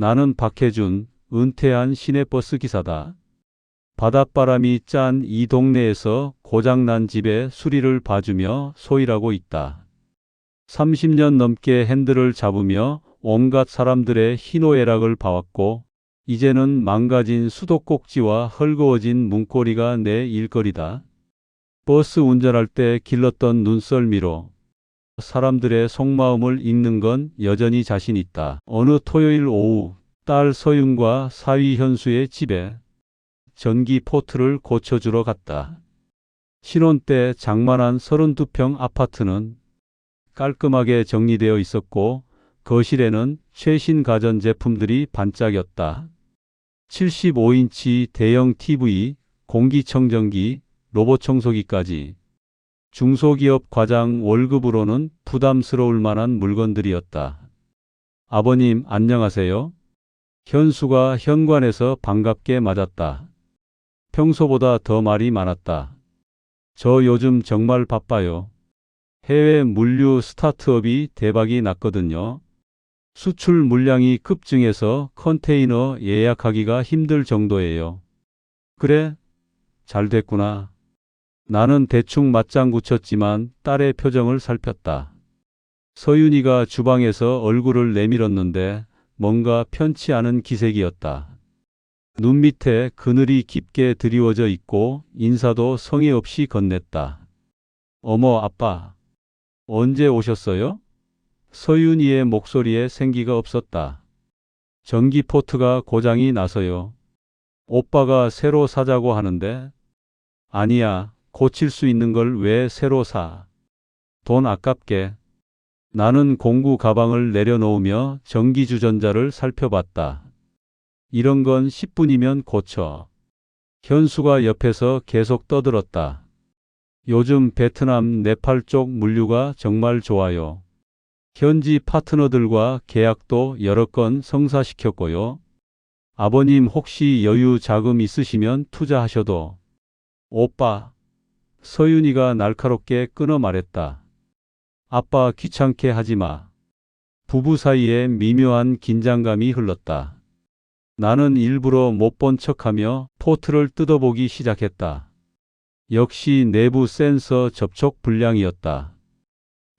나는 박혜준, 은퇴한 시내버스 기사다. 바닷바람이 짠 이 동네에서 고장난 집의 수리를 봐주며 소일하고 있다. 30년 넘게 핸들을 잡으며 온갖 사람들의 희노애락을 봐왔고 이제는 망가진 수도꼭지와 헐거워진 문고리가 내 일거리다. 버스 운전할 때 길렀던 눈썰미로 사람들의 속마음을 읽는 건 여전히 자신 있다. 어느 토요일 오후 딸 서윤과 사위 현수의 집에 전기 포트를 고쳐주러 갔다. 신혼 때 장만한 32평 아파트는 깔끔하게 정리되어 있었고 거실에는 최신 가전제품들이 반짝였다. 75인치 대형 TV, 공기청정기, 로봇청소기까지 중소기업 과장 월급으로는 부담스러울 만한 물건들이었다. 아버님 안녕하세요. 현수가 현관에서 반갑게 맞았다. 평소보다 더 말이 많았다. 저 요즘 정말 바빠요. 해외 물류 스타트업이 대박이 났거든요. 수출 물량이 급증해서 컨테이너 예약하기가 힘들 정도예요. 그래? 잘 됐구나. 나는 대충 맞장구 쳤지만 딸의 표정을 살폈다. 서윤이가 주방에서 얼굴을 내밀었는데 뭔가 편치 않은 기색이었다. 눈 밑에 그늘이 깊게 드리워져 있고 인사도 성의 없이 건넸다. 어머 아빠. 언제 오셨어요? 서윤이의 목소리에 생기가 없었다. 전기포트가 고장이 나서요. 오빠가 새로 사자고 하는데. 아니야. 고칠 수 있는 걸 왜 새로 사? 돈 아깝게. 나는 공구 가방을 내려놓으며 전기주전자를 살펴봤다. 이런 건 10분이면 고쳐. 현수가 옆에서 계속 떠들었다. 요즘 베트남, 네팔 쪽 물류가 정말 좋아요. 현지 파트너들과 계약도 여러 건 성사시켰고요. 아버님 혹시 여유 자금 있으시면 투자하셔도. 오빠. 서윤이가 날카롭게 끊어 말했다. 아빠 귀찮게 하지 마. 부부 사이에 미묘한 긴장감이 흘렀다. 나는 일부러 못 본 척하며 포트를 뜯어보기 시작했다. 역시 내부 센서 접촉 불량이었다.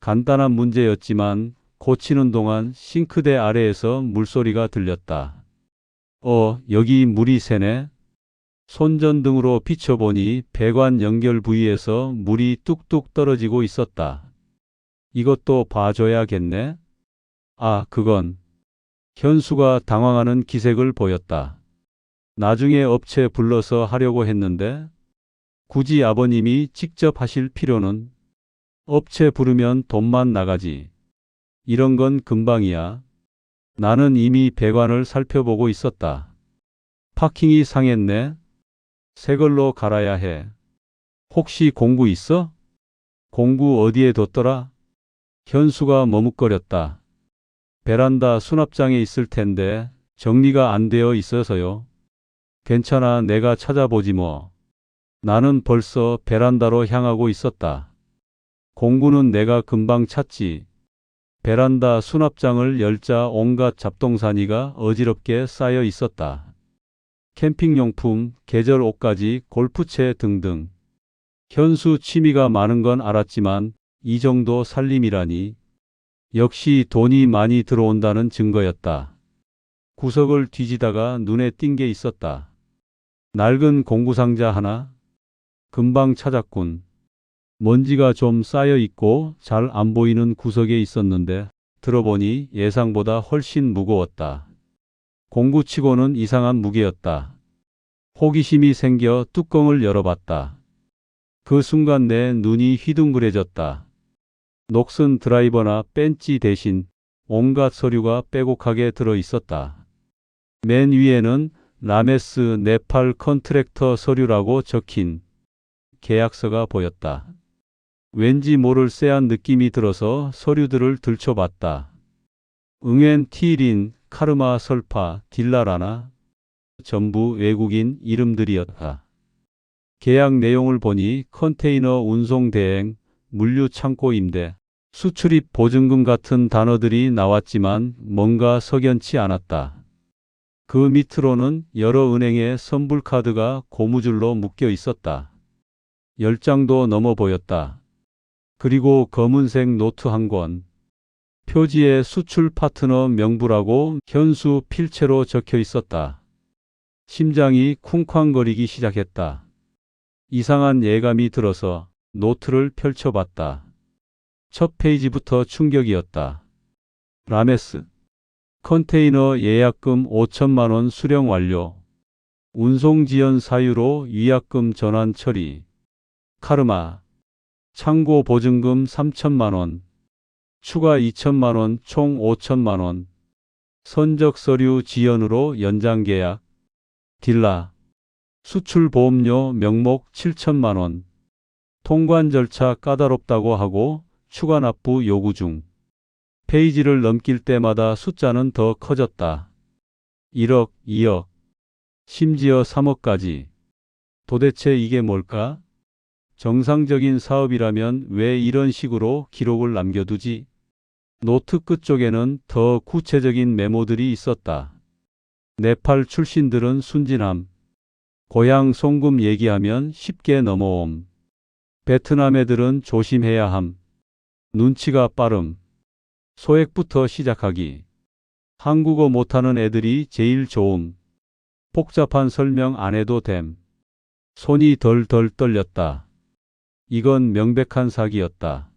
간단한 문제였지만 고치는 동안 싱크대 아래에서 물소리가 들렸다. 여기 물이 새네. 손전등으로 비춰보니 배관 연결 부위에서 물이 뚝뚝 떨어지고 있었다. 이것도 봐줘야겠네. 아, 그건. 현수가 당황하는 기색을 보였다. 나중에 업체 불러서 하려고 했는데 굳이 아버님이 직접 하실 필요는. 업체 부르면 돈만 나가지. 이런 건 금방이야. 나는 이미 배관을 살펴보고 있었다. 파킹이 상했네. 새 걸로 갈아야 해. 혹시 공구 있어? 공구 어디에 뒀더라? 현수가 머뭇거렸다. 베란다 수납장에 있을 텐데 정리가 안 되어 있어서요. 괜찮아, 내가 찾아보지 뭐. 나는 벌써 베란다로 향하고 있었다. 공구는 내가 금방 찾지. 베란다 수납장을 열자 온갖 잡동사니가 어지럽게 쌓여 있었다. 캠핑용품, 계절 옷까지, 골프채 등등. 현수 취미가 많은 건 알았지만 이 정도 살림이라니. 역시 돈이 많이 들어온다는 증거였다. 구석을 뒤지다가 눈에 띈 게 있었다. 낡은 공구상자 하나. 금방 찾았군. 먼지가 좀 쌓여 있고 잘 안 보이는 구석에 있었는데 들어보니 예상보다 훨씬 무거웠다. 공구치고는 이상한 무게였다. 호기심이 생겨 뚜껑을 열어봤다. 그 순간 내 눈이 휘둥그레졌다. 녹슨 드라이버나 벤치 대신 온갖 서류가 빼곡하게 들어 있었다. 맨 위에는 라메스 네팔 컨트랙터 서류라고 적힌 계약서가 보였다. 왠지 모를 쎄한 느낌이 들어서 서류들을 들춰봤다. 응엔 티린, 카르마 설파, 딜라라나 전부 외국인 이름들이었다. 계약 내용을 보니 컨테이너 운송 대행, 물류 창고 임대, 수출입 보증금 같은 단어들이 나왔지만 뭔가 석연치 않았다. 그 밑으로는 여러 은행의 선불카드가 고무줄로 묶여 있었다. 10장도 넘어 보였다. 그리고 검은색 노트 한 권. 표지에 수출 파트너 명부라고 현수 필체로 적혀 있었다. 심장이 쿵쾅거리기 시작했다. 이상한 예감이 들어서 노트를 펼쳐봤다. 첫 페이지부터 충격이었다. 라메스. 컨테이너 예약금 5천만 원 수령 완료. 운송 지연 사유로 위약금 전환 처리. 카르마. 창고 보증금 3천만 원. 추가 2천만 원, 총 5천만 원. 선적 서류 지연으로 연장 계약. 딜라. 수출 보험료 명목 7천만 원. 통관 절차 까다롭다고 하고 추가 납부 요구 중. 페이지를 넘길 때마다 숫자는 더 커졌다. 1억, 2억, 심지어 3억까지. 도대체 이게 뭘까? 정상적인 사업이라면 왜 이런 식으로 기록을 남겨두지? 노트 끝쪽에는 더 구체적인 메모들이 있었다. 네팔 출신들은 순진함. 고향 송금 얘기하면 쉽게 넘어옴. 베트남 애들은 조심해야 함. 눈치가 빠름. 소액부터 시작하기. 한국어 못하는 애들이 제일 좋음. 복잡한 설명 안 해도 됨. 손이 덜덜 떨렸다. 이건 명백한 사기였다.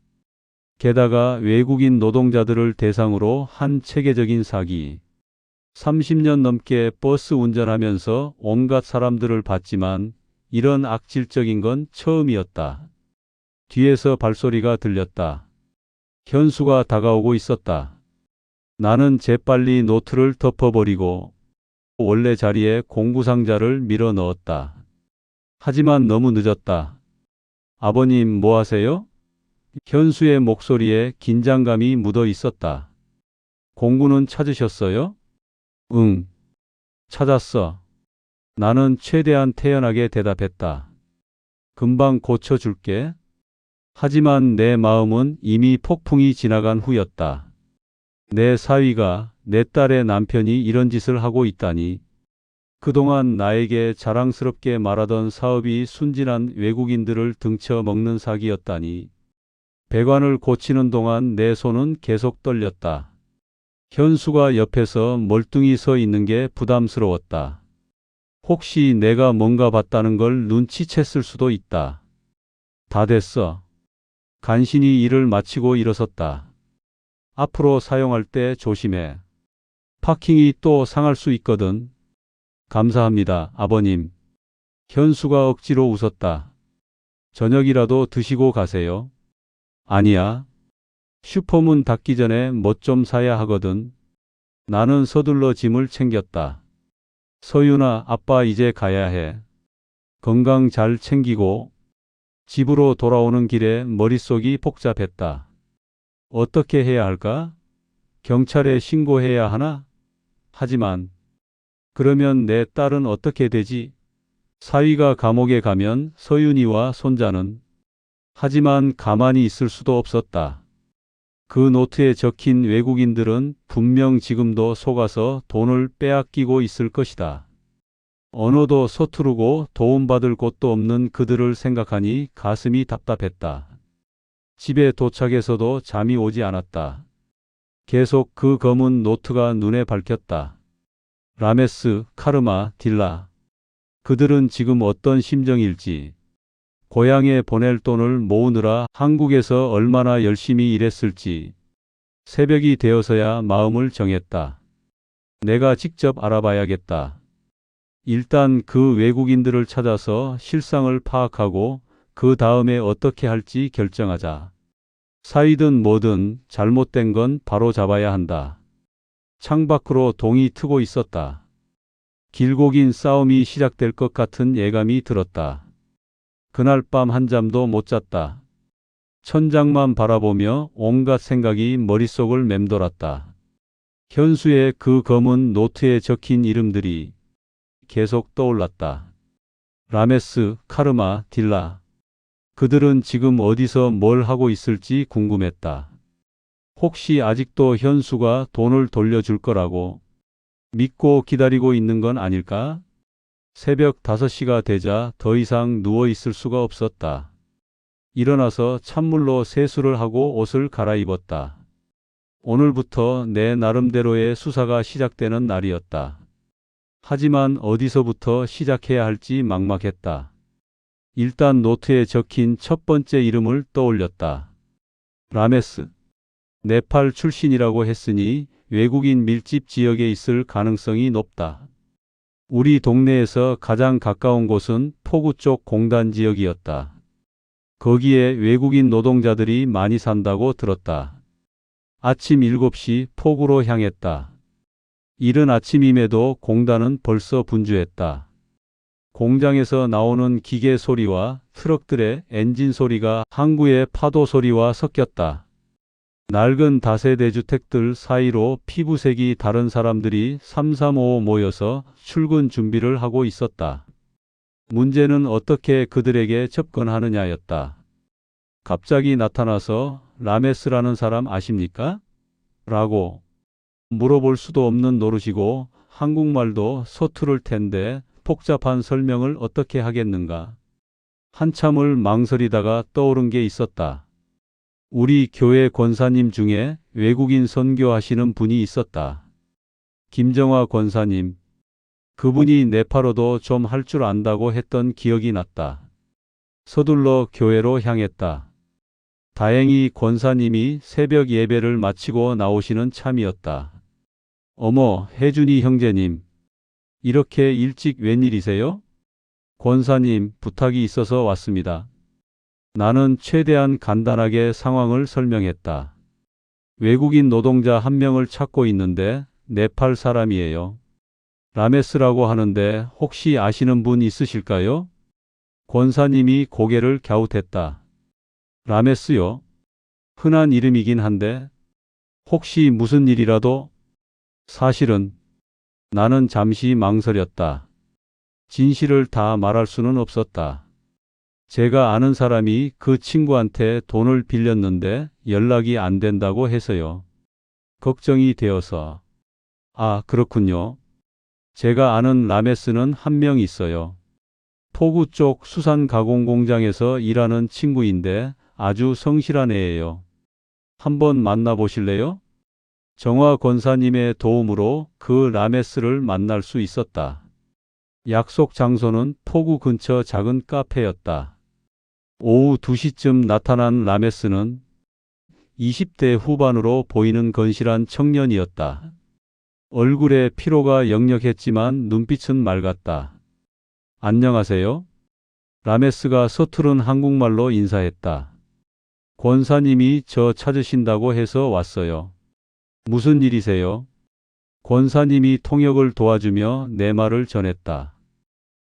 게다가 외국인 노동자들을 대상으로 한 체계적인 사기. 30년 넘게 버스 운전하면서 온갖 사람들을 봤지만 이런 악질적인 건 처음이었다. 뒤에서 발소리가 들렸다. 현수가 다가오고 있었다. 나는 재빨리 노트를 덮어버리고 원래 자리에 공구상자를 밀어 넣었다. 하지만 너무 늦었다. 아버님 뭐 하세요? 현수의 목소리에 긴장감이 묻어 있었다. 공구는 찾으셨어요? 응. 찾았어. 나는 최대한 태연하게 대답했다. 금방 고쳐줄게. 하지만 내 마음은 이미 폭풍이 지나간 후였다. 내 사위가, 내 딸의 남편이 이런 짓을 하고 있다니. 그동안 나에게 자랑스럽게 말하던 사업이 순진한 외국인들을 등쳐 먹는 사기였다니. 배관을 고치는 동안 내 손은 계속 떨렸다. 현수가 옆에서 멀뚱히 서 있는 게 부담스러웠다. 혹시 내가 뭔가 봤다는 걸 눈치챘을 수도 있다. 다 됐어. 간신히 일을 마치고 일어섰다. 앞으로 사용할 때 조심해. 파킹이 또 상할 수 있거든. 감사합니다, 아버님. 현수가 억지로 웃었다. 저녁이라도 드시고 가세요. 아니야. 슈퍼문 닫기 전에 뭐 좀 사야 하거든. 나는 서둘러 짐을 챙겼다. 서윤아, 아빠 이제 가야 해. 건강 잘 챙기고. 집으로 돌아오는 길에 머릿속이 복잡했다. 어떻게 해야 할까? 경찰에 신고해야 하나? 하지만 그러면 내 딸은 어떻게 되지? 사위가 감옥에 가면 서윤이와 손자는. 하지만 가만히 있을 수도 없었다. 그 노트에 적힌 외국인들은 분명 지금도 속아서 돈을 빼앗기고 있을 것이다. 언어도 서투르고 도움받을 곳도 없는 그들을 생각하니 가슴이 답답했다. 집에 도착해서도 잠이 오지 않았다. 계속 그 검은 노트가 눈에 밝혔다. 라메스, 카르마, 딜라. 그들은 지금 어떤 심정일지. 고향에 보낼 돈을 모으느라 한국에서 얼마나 열심히 일했을지. 새벽이 되어서야 마음을 정했다. 내가 직접 알아봐야겠다. 일단 그 외국인들을 찾아서 실상을 파악하고 그 다음에 어떻게 할지 결정하자. 사이든 뭐든 잘못된 건 바로 잡아야 한다. 창밖으로 동이 트고 있었다. 길고 긴 싸움이 시작될 것 같은 예감이 들었다. 그날 밤 한잠도 못 잤다. 천장만 바라보며 온갖 생각이 머릿속을 맴돌았다. 현수의 그 검은 노트에 적힌 이름들이 계속 떠올랐다. 라메스, 카르마, 딜라. 그들은 지금 어디서 뭘 하고 있을지 궁금했다. 혹시 아직도 현수가 돈을 돌려줄 거라고 믿고 기다리고 있는 건 아닐까? 새벽 5시가 되자 더 이상 누워 있을 수가 없었다. 일어나서 찬물로 세수를 하고 옷을 갈아입었다. 오늘부터 내 나름대로의 수사가 시작되는 날이었다. 하지만 어디서부터 시작해야 할지 막막했다. 일단 노트에 적힌 첫 번째 이름을 떠올렸다. 라메스. 네팔 출신이라고 했으니 외국인 밀집 지역에 있을 가능성이 높다. 우리 동네에서 가장 가까운 곳은 포구 쪽 공단 지역이었다. 거기에 외국인 노동자들이 많이 산다고 들었다. 아침 7시 포구로 향했다. 이른 아침임에도 공단은 벌써 분주했다. 공장에서 나오는 기계 소리와 트럭들의 엔진 소리가 항구의 파도 소리와 섞였다. 낡은 다세대 주택들 사이로 피부색이 다른 사람들이 삼삼오오 모여서 출근 준비를 하고 있었다. 문제는 어떻게 그들에게 접근하느냐였다. 갑자기 나타나서 라메스라는 사람 아십니까? 라고 물어볼 수도 없는 노릇이고 한국말도 서투를 텐데 복잡한 설명을 어떻게 하겠는가. 한참을 망설이다가 떠오른 게 있었다. 우리 교회 권사님 중에 외국인 선교하시는 분이 있었다. 김정화 권사님. 그분이 네팔어도 좀 할 줄 안다고 했던 기억이 났다. 서둘러 교회로 향했다. 다행히 권사님이 새벽 예배를 마치고 나오시는 참이었다. 어머, 혜준이 형제님. 이렇게 일찍 웬일이세요? 권사님, 부탁이 있어서 왔습니다. 나는 최대한 간단하게 상황을 설명했다. 외국인 노동자 한 명을 찾고 있는데 네팔 사람이에요. 라메스라고 하는데 혹시 아시는 분 있으실까요? 권사님이 고개를 갸웃했다. 라메스요? 흔한 이름이긴 한데 혹시 무슨 일이라도? 사실은 나는 잠시 망설였다. 진실을 다 말할 수는 없었다. 제가 아는 사람이 그 친구한테 돈을 빌렸는데 연락이 안 된다고 해서요. 걱정이 되어서. 아, 그렇군요. 제가 아는 라메스는 한 명 있어요. 포구 쪽 수산 가공 공장에서 일하는 친구인데 아주 성실한 애예요. 한번 만나보실래요? 정화 권사님의 도움으로 그 라메스를 만날 수 있었다. 약속 장소는 포구 근처 작은 카페였다. 오후 2시쯤 나타난 라메스는 20대 후반으로 보이는 건실한 청년이었다. 얼굴에 피로가 역력했지만 눈빛은 맑았다. 안녕하세요. 라메스가 서투른 한국말로 인사했다. 권사님이 저 찾으신다고 해서 왔어요. 무슨 일이세요? 권사님이 통역을 도와주며 내 말을 전했다.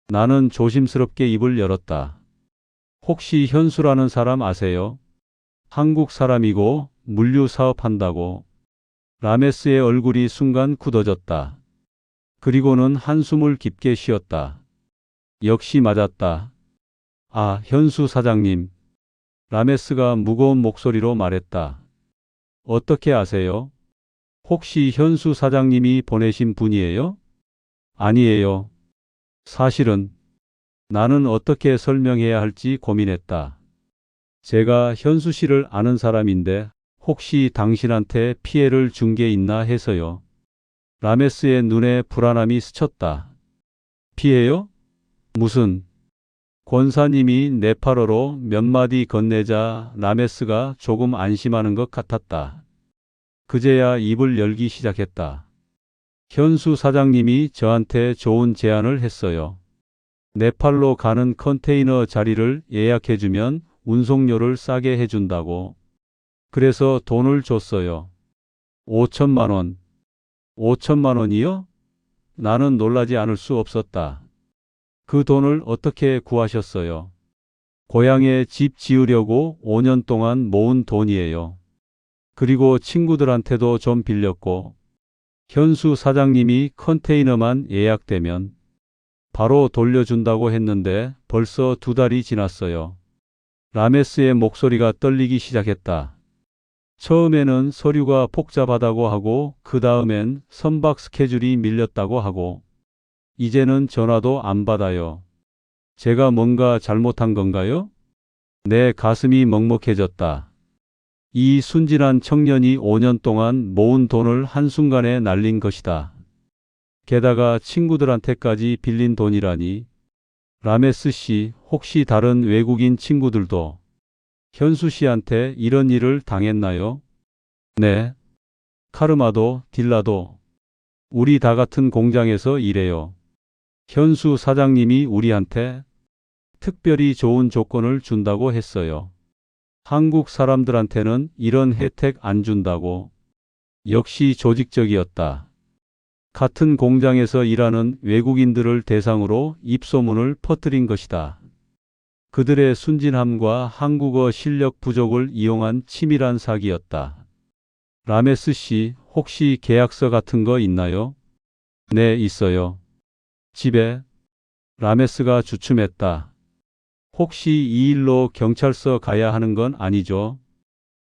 나는 조심스럽게 입을 열었다. 혹시 현수라는 사람 아세요? 한국 사람이고 물류 사업한다고. 라메스의 얼굴이 순간 굳어졌다. 그리고는 한숨을 깊게 쉬었다. 역시 맞았다. 아, 현수 사장님. 라메스가 무거운 목소리로 말했다. 어떻게 아세요? 혹시 현수 사장님이 보내신 분이에요? 아니에요. 사실은 나는 어떻게 설명해야 할지 고민했다. 제가 현수 씨를 아는 사람인데 혹시 당신한테 피해를 준 게 있나 해서요. 라메스의 눈에 불안함이 스쳤다. 피해요? 무슨? 권사님이 네팔어로 몇 마디 건네자 라메스가 조금 안심하는 것 같았다. 그제야 입을 열기 시작했다. 현수 사장님이 저한테 좋은 제안을 했어요. 네팔로 가는 컨테이너 자리를 예약해주면 운송료를 싸게 해준다고. 그래서 돈을 줬어요. 5천만 원. 5천만 원이요? 나는 놀라지 않을 수 없었다. 그 돈을 어떻게 구하셨어요? 고향에 집 지으려고 5년 동안 모은 돈이에요. 그리고 친구들한테도 좀 빌렸고. 현수 사장님이 컨테이너만 예약되면 바로 돌려준다고 했는데 벌써 2달이 지났어요. 라메스의 목소리가 떨리기 시작했다. 처음에는 서류가 복잡하다고 하고 그 다음엔 선박 스케줄이 밀렸다고 하고 이제는 전화도 안 받아요. 제가 뭔가 잘못한 건가요? 내 가슴이 먹먹해졌다. 이 순진한 청년이 5년 동안 모은 돈을 한순간에 날린 것이다. 게다가 친구들한테까지 빌린 돈이라니. 라메스 씨, 혹시 다른 외국인 친구들도 현수 씨한테 이런 일을 당했나요? 네. 카르마도, 딜라도. 우리 다 같은 공장에서 일해요. 현수 사장님이 우리한테 특별히 좋은 조건을 준다고 했어요. 한국 사람들한테는 이런 혜택 안 준다고. 역시 조직적이었다. 같은 공장에서 일하는 외국인들을 대상으로 입소문을 퍼뜨린 것이다. 그들의 순진함과 한국어 실력 부족을 이용한 치밀한 사기였다. 라메스 씨, 혹시 계약서 같은 거 있나요? 네, 있어요. 집에. 라메스가 주춤했다. 혹시 이 일로 경찰서 가야 하는 건 아니죠?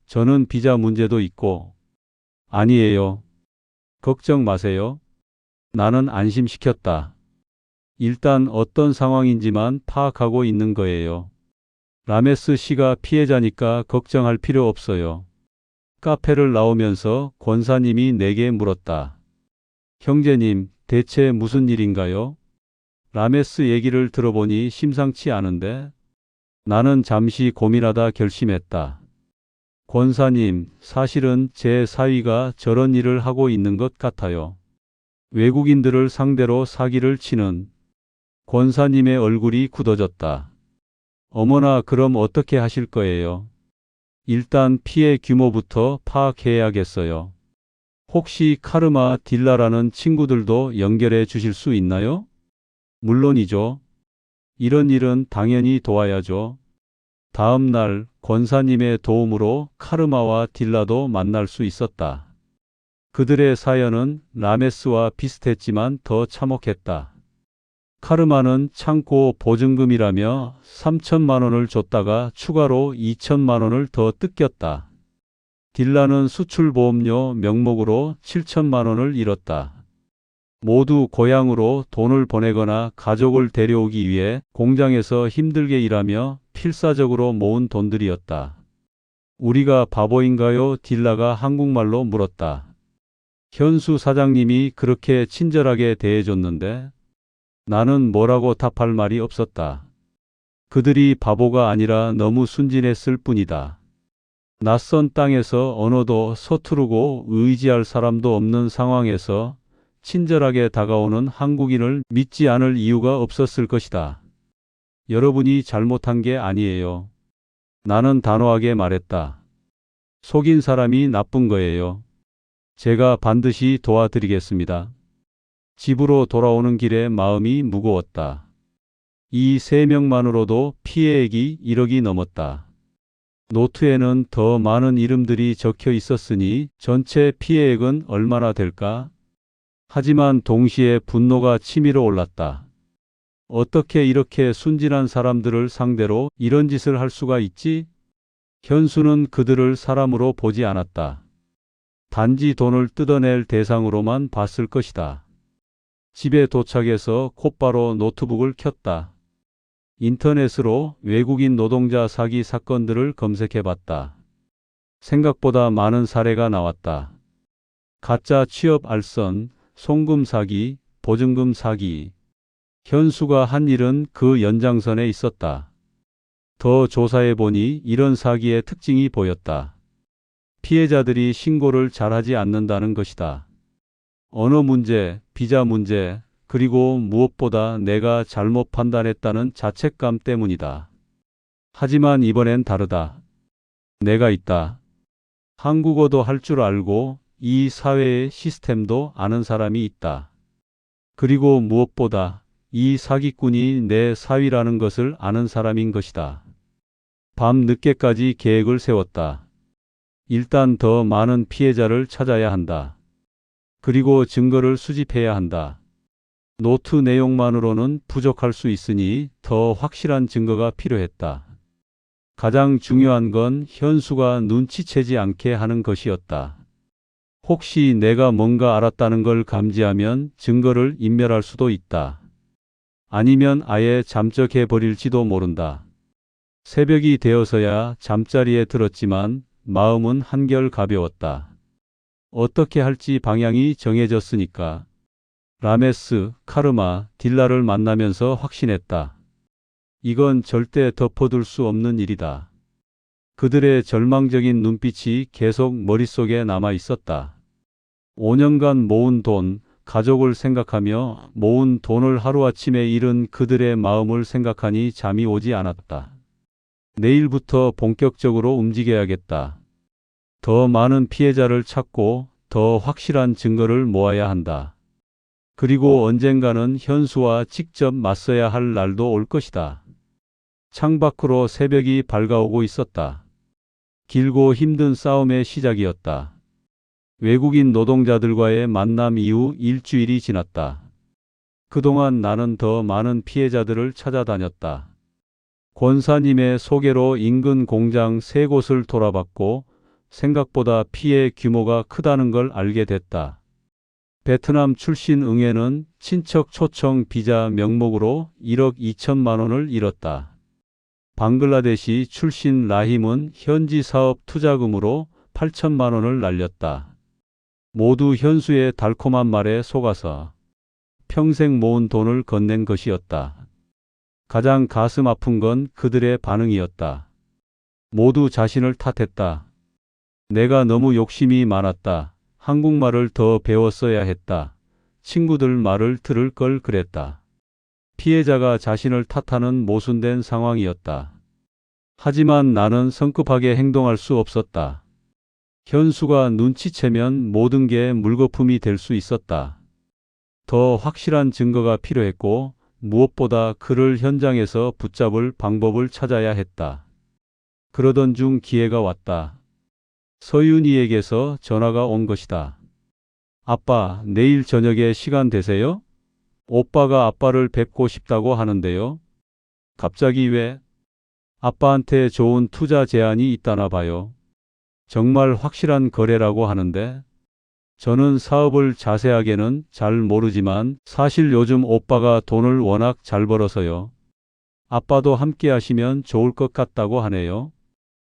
저는 비자 문제도 있고. 아니에요. 걱정 마세요. 나는 안심시켰다. 일단 어떤 상황인지만 파악하고 있는 거예요. 라메스 씨가 피해자니까 걱정할 필요 없어요. 카페를 나오면서 권사님이 내게 물었다. 형제님, 대체 무슨 일인가요? 라메스 얘기를 들어보니 심상치 않은데? 나는 잠시 고민하다 결심했다. 권사님, 사실은 제 사위가 저런 일을 하고 있는 것 같아요. 외국인들을 상대로 사기를 치는. 권사님의 얼굴이 굳어졌다. 어머나, 그럼 어떻게 하실 거예요? 일단 피해 규모부터 파악해야겠어요. 혹시 카르마 딜라라는 친구들도 연결해 주실 수 있나요? 물론이죠. 이런 일은 당연히 도와야죠. 다음 날 권사님의 도움으로 카르마와 딜라도 만날 수 있었다. 그들의 사연은 라메스와 비슷했지만 더 참혹했다. 카르마는 창고 보증금이라며 3천만 원을 줬다가 추가로 2천만 원을 더 뜯겼다. 딜라는 수출보험료 명목으로 7천만 원을 잃었다. 모두 고향으로 돈을 보내거나 가족을 데려오기 위해 공장에서 힘들게 일하며 필사적으로 모은 돈들이었다. 우리가 바보인가요? 딜라가 한국말로 물었다. 현수 사장님이 그렇게 친절하게 대해줬는데 나는 뭐라고 답할 말이 없었다. 그들이 바보가 아니라 너무 순진했을 뿐이다. 낯선 땅에서 언어도 서투르고 의지할 사람도 없는 상황에서 친절하게 다가오는 한국인을 믿지 않을 이유가 없었을 것이다. 여러분이 잘못한 게 아니에요. 나는 단호하게 말했다. 속인 사람이 나쁜 거예요. 제가 반드시 도와드리겠습니다. 집으로 돌아오는 길에 마음이 무거웠다. 이 3명만으로도 피해액이 1억이 넘었다. 노트에는 더 많은 이름들이 적혀 있었으니 전체 피해액은 얼마나 될까? 하지만 동시에 분노가 치밀어 올랐다. 어떻게 이렇게 순진한 사람들을 상대로 이런 짓을 할 수가 있지? 현수는 그들을 사람으로 보지 않았다. 단지 돈을 뜯어낼 대상으로만 봤을 것이다. 집에 도착해서 곧바로 노트북을 켰다. 인터넷으로 외국인 노동자 사기 사건들을 검색해봤다. 생각보다 많은 사례가 나왔다. 가짜 취업 알선, 송금 사기, 보증금 사기. 현수가 한 일은 그 연장선에 있었다. 더 조사해보니 이런 사기의 특징이 보였다. 피해자들이 신고를 잘하지 않는다는 것이다. 언어 문제, 비자 문제, 그리고 무엇보다 내가 잘못 판단했다는 자책감 때문이다. 하지만 이번엔 다르다. 내가 있다. 한국어도 할 줄 알고 이 사회의 시스템도 아는 사람이 있다. 그리고 무엇보다 이 사기꾼이 내 사위라는 것을 아는 사람인 것이다. 밤 늦게까지 계획을 세웠다. 일단 더 많은 피해자를 찾아야 한다. 그리고 증거를 수집해야 한다. 노트 내용만으로는 부족할 수 있으니 더 확실한 증거가 필요했다. 가장 중요한 건 현수가 눈치채지 않게 하는 것이었다. 혹시 내가 뭔가 알았다는 걸 감지하면 증거를 인멸할 수도 있다. 아니면 아예 잠적해 버릴지도 모른다. 새벽이 되어서야 잠자리에 들었지만 마음은 한결 가벼웠다. 어떻게 할지 방향이 정해졌으니까. 라메스, 카르마, 딜라를 만나면서 확신했다. 이건 절대 덮어둘 수 없는 일이다. 그들의 절망적인 눈빛이 계속 머릿속에 남아 있었다. 5년간 모은 돈, 가족을 생각하며 모은 돈을 하루아침에 잃은 그들의 마음을 생각하니 잠이 오지 않았다. 내일부터 본격적으로 움직여야겠다. 더 많은 피해자를 찾고 더 확실한 증거를 모아야 한다. 그리고 언젠가는 현수와 직접 맞서야 할 날도 올 것이다. 창밖으로 새벽이 밝아오고 있었다. 길고 힘든 싸움의 시작이었다. 외국인 노동자들과의 만남 이후 일주일이 지났다. 그동안 나는 더 많은 피해자들을 찾아다녔다. 권사님의 소개로 인근 공장 3곳을 돌아봤고 생각보다 피해 규모가 크다는 걸 알게 됐다. 베트남 출신 응애는 친척 초청 비자 명목으로 1억 2천만 원을 잃었다. 방글라데시 출신 라힘은 현지 사업 투자금으로 8천만 원을 날렸다. 모두 현수의 달콤한 말에 속아서 평생 모은 돈을 건넨 것이었다. 가장 가슴 아픈 건 그들의 반응이었다. 모두 자신을 탓했다. 내가 너무 욕심이 많았다. 한국말을 더 배웠어야 했다. 친구들 말을 들을 걸 그랬다. 피해자가 자신을 탓하는 모순된 상황이었다. 하지만 나는 성급하게 행동할 수 없었다. 현수가 눈치채면 모든 게 물거품이 될 수 있었다. 더 확실한 증거가 필요했고 무엇보다 그를 현장에서 붙잡을 방법을 찾아야 했다. 그러던 중 기회가 왔다. 서윤이에게서 전화가 온 것이다. 아빠, 내일 저녁에 시간 되세요? 오빠가 아빠를 뵙고 싶다고 하는데요. 갑자기 왜? 아빠한테 좋은 투자 제안이 있다나 봐요. 정말 확실한 거래라고 하는데 저는 사업을 자세하게는 잘 모르지만 사실 요즘 오빠가 돈을 워낙 잘 벌어서요. 아빠도 함께 하시면 좋을 것 같다고 하네요.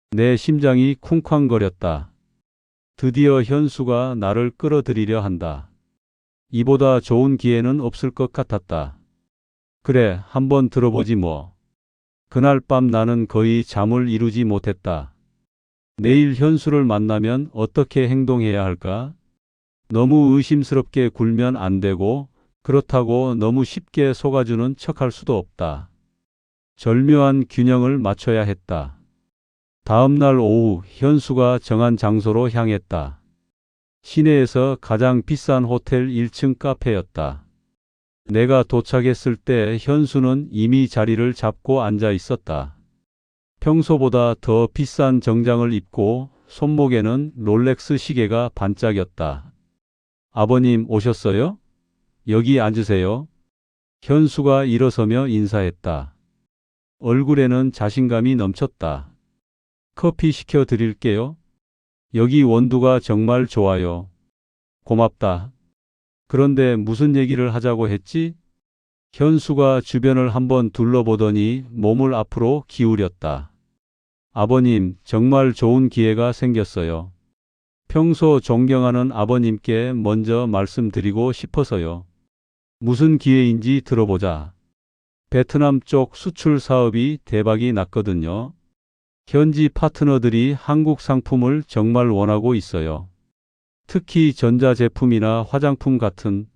내 심장이 쿵쾅거렸다. 드디어 현수가 나를 끌어들이려 한다. 이보다 좋은 기회는 없을 것 같았다. 그래, 한번 들어보지 뭐. 그날 밤 나는 거의 잠을 이루지 못했다. 내일 현수를 만나면 어떻게 행동해야 할까? 너무 의심스럽게 굴면 안 되고 그렇다고 너무 쉽게 속아주는 척할 수도 없다. 절묘한 균형을 맞춰야 했다. 다음 날 오후 현수가 정한 장소로 향했다. 시내에서 가장 비싼 호텔 1층 카페였다. 내가 도착했을 때 현수는 이미 자리를 잡고 앉아 있었다. 평소보다 더 비싼 정장을 입고 손목에는 롤렉스 시계가 반짝였다. 아버님 오셨어요? 여기 앉으세요. 현수가 일어서며 인사했다. 얼굴에는 자신감이 넘쳤다. 커피 시켜 드릴게요. 여기 원두가 정말 좋아요. 고맙다. 그런데 무슨 얘기를 하자고 했지? 현수가 주변을 한번 둘러보더니 몸을 앞으로 기울였다. 아버님, 정말 좋은 기회가 생겼어요. 평소 존경하는 아버님께 먼저 말씀드리고 싶어서요. 무슨 기회인지 들어보자. 베트남 쪽 수출 사업이 대박이 났거든요. 현지 파트너들이 한국 상품을 정말 원하고 있어요. 특히 전자제품이나 화장품 같은.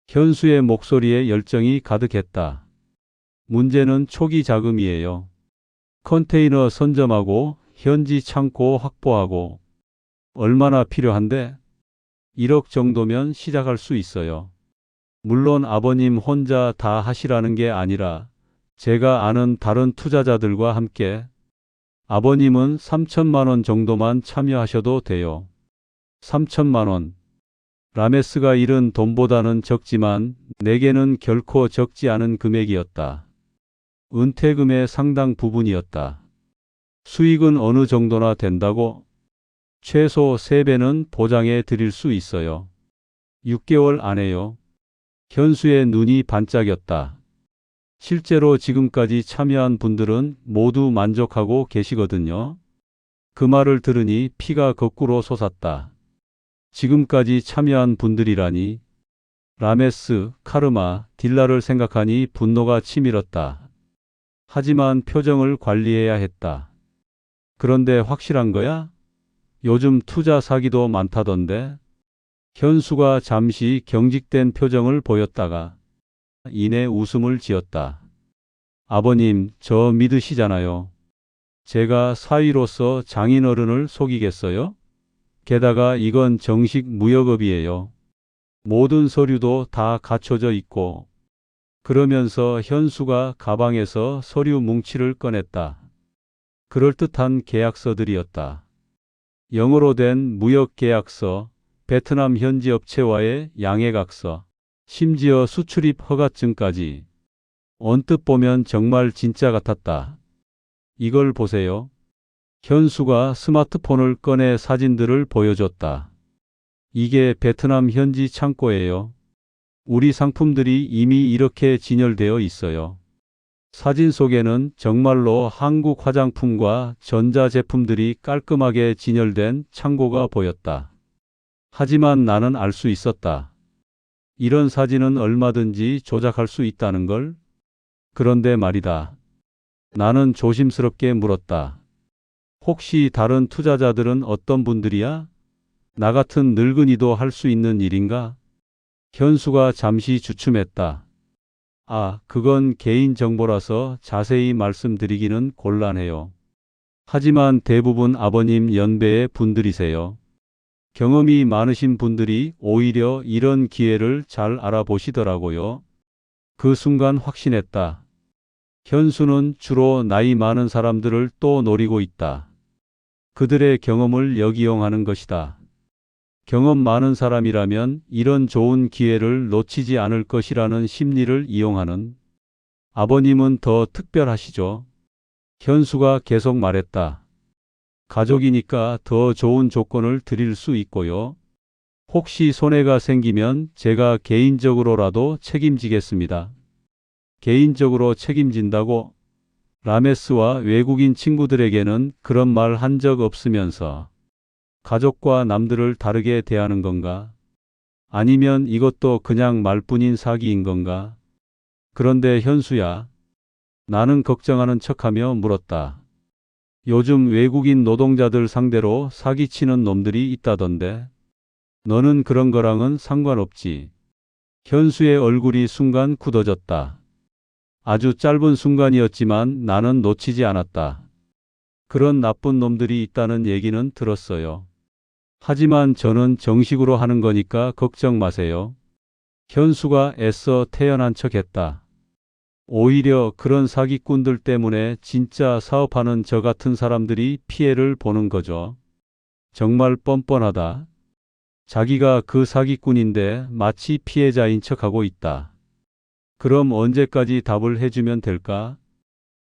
현수의 목소리에 열정이 가득했다. 문제는 초기 자금이에요. 컨테이너 선점하고 현지 창고 확보하고. 얼마나 필요한데? 1억 정도면 시작할 수 있어요. 물론 아버님 혼자 다 하시라는 게 아니라 제가 아는 다른 투자자들과 함께. 아버님은 3천만 원 정도만 참여하셔도 돼요. 3천만 원. 라메스가 잃은 돈보다는 적지만 내게는 결코 적지 않은 금액이었다. 은퇴금의 상당 부분이었다. 수익은 어느 정도나 된다고? 최소 3배는 보장해 드릴 수 있어요. 6개월 안에요. 현수의 눈이 반짝였다. 실제로 지금까지 참여한 분들은 모두 만족하고 계시거든요. 그 말을 들으니 피가 거꾸로 솟았다. 지금까지 참여한 분들이라니. 라메스, 카르마, 딜라를 생각하니 분노가 치밀었다. 하지만 표정을 관리해야 했다. 그런데 확실한 거야? 요즘 투자 사기도 많다던데? 현수가 잠시 경직된 표정을 보였다가 이내 웃음을 지었다. 아버님, 저 믿으시잖아요. 제가 사위로서 장인어른을 속이겠어요? 게다가 이건 정식 무역업이에요. 모든 서류도 다 갖춰져 있고. 그러면서 현수가 가방에서 서류 뭉치를 꺼냈다. 그럴듯한 계약서들이었다. 영어로 된 무역계약서, 베트남 현지 업체와의 양해각서, 심지어 수출입 허가증까지. 언뜻 보면 정말 진짜 같았다. 이걸 보세요. 현수가 스마트폰을 꺼내 사진들을 보여줬다. 이게 베트남 현지 창고예요. 우리 상품들이 이미 이렇게 진열되어 있어요. 사진 속에는 정말로 한국 화장품과 전자제품들이 깔끔하게 진열된 창고가 보였다. 하지만 나는 알 수 있었다. 이런 사진은 얼마든지 조작할 수 있다는 걸. 그런데 말이다. 나는 조심스럽게 물었다. 혹시 다른 투자자들은 어떤 분들이야? 나 같은 늙은이도 할 수 있는 일인가? 현수가 잠시 주춤했다. 아, 그건 개인정보라서 자세히 말씀드리기는 곤란해요. 하지만 대부분 아버님 연배의 분들이세요. 경험이 많으신 분들이 오히려 이런 기회를 잘 알아보시더라고요. 그 순간 확신했다. 현수는 주로 나이 많은 사람들을 또 노리고 있다. 그들의 경험을 역이용하는 것이다. 경험 많은 사람이라면 이런 좋은 기회를 놓치지 않을 것이라는 심리를 이용하는. 아버님은 더 특별하시죠. 현수가 계속 말했다. 가족이니까 더 좋은 조건을 드릴 수 있고요. 혹시 손해가 생기면 제가 개인적으로라도 책임지겠습니다. 개인적으로 책임진다고? 라메스와 외국인 친구들에게는 그런 말 한 적 없으면서 가족과 남들을 다르게 대하는 건가? 아니면 이것도 그냥 말뿐인 사기인 건가? 그런데 현수야, 나는 걱정하는 척하며 물었다. 요즘 외국인 노동자들 상대로 사기치는 놈들이 있다던데. 너는 그런 거랑은 상관없지. 현수의 얼굴이 순간 굳어졌다. 아주 짧은 순간이었지만 나는 놓치지 않았다. 그런 나쁜 놈들이 있다는 얘기는 들었어요. 하지만 저는 정식으로 하는 거니까 걱정 마세요. 현수가 애써 태연한 척했다. 오히려 그런 사기꾼들 때문에 진짜 사업하는 저 같은 사람들이 피해를 보는 거죠. 정말 뻔뻔하다. 자기가 그 사기꾼인데 마치 피해자인 척하고 있다. 그럼 언제까지 답을 해주면 될까?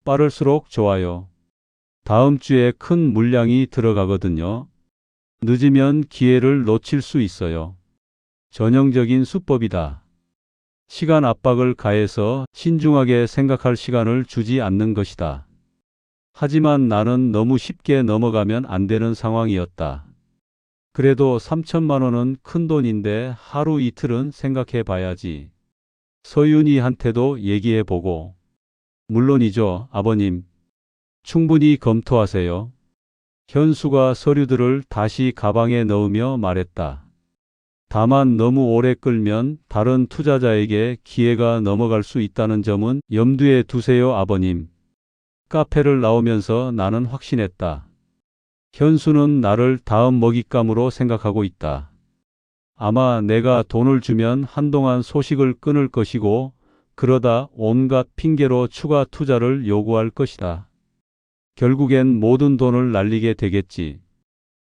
빠를수록 좋아요. 다음 주에 큰 물량이 들어가거든요. 늦으면 기회를 놓칠 수 있어요. 전형적인 수법이다. 시간 압박을 가해서 신중하게 생각할 시간을 주지 않는 것이다. 하지만 나는 너무 쉽게 넘어가면 안 되는 상황이었다. 그래도 3천만 원은 큰 돈인데 하루 이틀은 생각해 봐야지. 서윤이한테도 얘기해 보고. 물론이죠, 아버님. 충분히 검토하세요. 현수가 서류들을 다시 가방에 넣으며 말했다. 다만 너무 오래 끌면 다른 투자자에게 기회가 넘어갈 수 있다는 점은 염두에 두세요, 아버님. 카페를 나오면서 나는 확신했다. 현수는 나를 다음 먹잇감으로 생각하고 있다. 아마 내가 돈을 주면 한동안 소식을 끊을 것이고 그러다 온갖 핑계로 추가 투자를 요구할 것이다. 결국엔 모든 돈을 날리게 되겠지.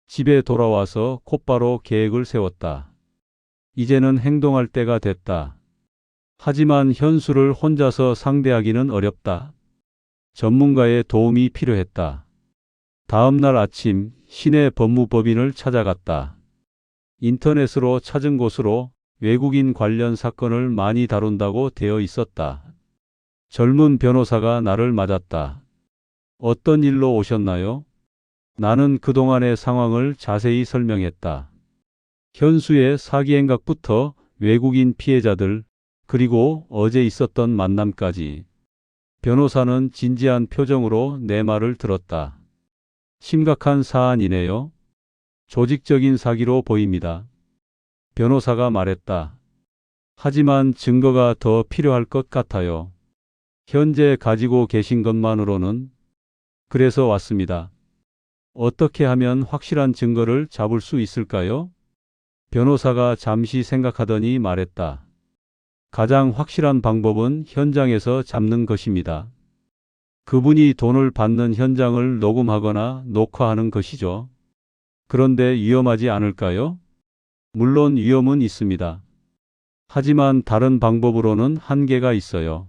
집에 돌아와서 곧바로 계획을 세웠다. 이제는 행동할 때가 됐다. 하지만 현수를 혼자서 상대하기는 어렵다. 전문가의 도움이 필요했다. 다음 날 아침 시내 법무법인을 찾아갔다. 인터넷으로 찾은 곳으로 외국인 관련 사건을 많이 다룬다고 되어 있었다. 젊은 변호사가 나를 맞았다. 어떤 일로 오셨나요? 나는 그동안의 상황을 자세히 설명했다. 현수의 사기 행각부터 외국인 피해자들, 그리고 어제 있었던 만남까지. 변호사는 진지한 표정으로 내 말을 들었다. 심각한 사안이네요. 조직적인 사기로 보입니다. 변호사가 말했다. 하지만 증거가 더 필요할 것 같아요. 현재 가지고 계신 것만으로는. 그래서 왔습니다. 어떻게 하면 확실한 증거를 잡을 수 있을까요? 변호사가 잠시 생각하더니 말했다. 가장 확실한 방법은 현장에서 잡는 것입니다. 그분이 돈을 받는 현장을 녹음하거나 녹화하는 것이죠. 그런데 위험하지 않을까요? 물론 위험은 있습니다. 하지만 다른 방법으로는 한계가 있어요.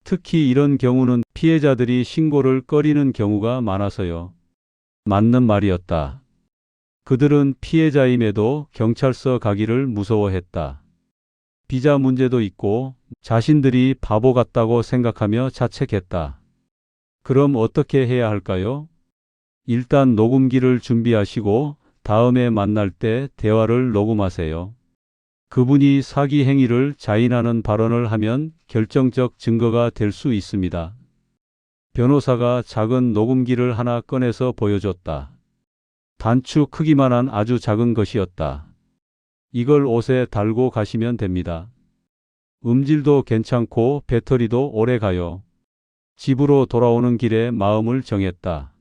특히 이런 경우는 피해자들이 신고를 꺼리는 경우가 많아서요. 맞는 말이었다. 그들은 피해자임에도 경찰서 가기를 무서워했다. 비자 문제도 있고 자신들이 바보 같다고 생각하며 자책했다. 그럼 어떻게 해야 할까요? 일단 녹음기를 준비하시고 다음에 만날 때 대화를 녹음하세요. 그분이 사기 행위를 자인하는 발언을 하면 결정적 증거가 될 수 있습니다. 변호사가 작은 녹음기를 하나 꺼내서 보여줬다. 단추 크기만한 아주 작은 것이었다. 이걸 옷에 달고 가시면 됩니다. 음질도 괜찮고 배터리도 오래 가요. 집으로 돌아오는 길에 마음을 정했다.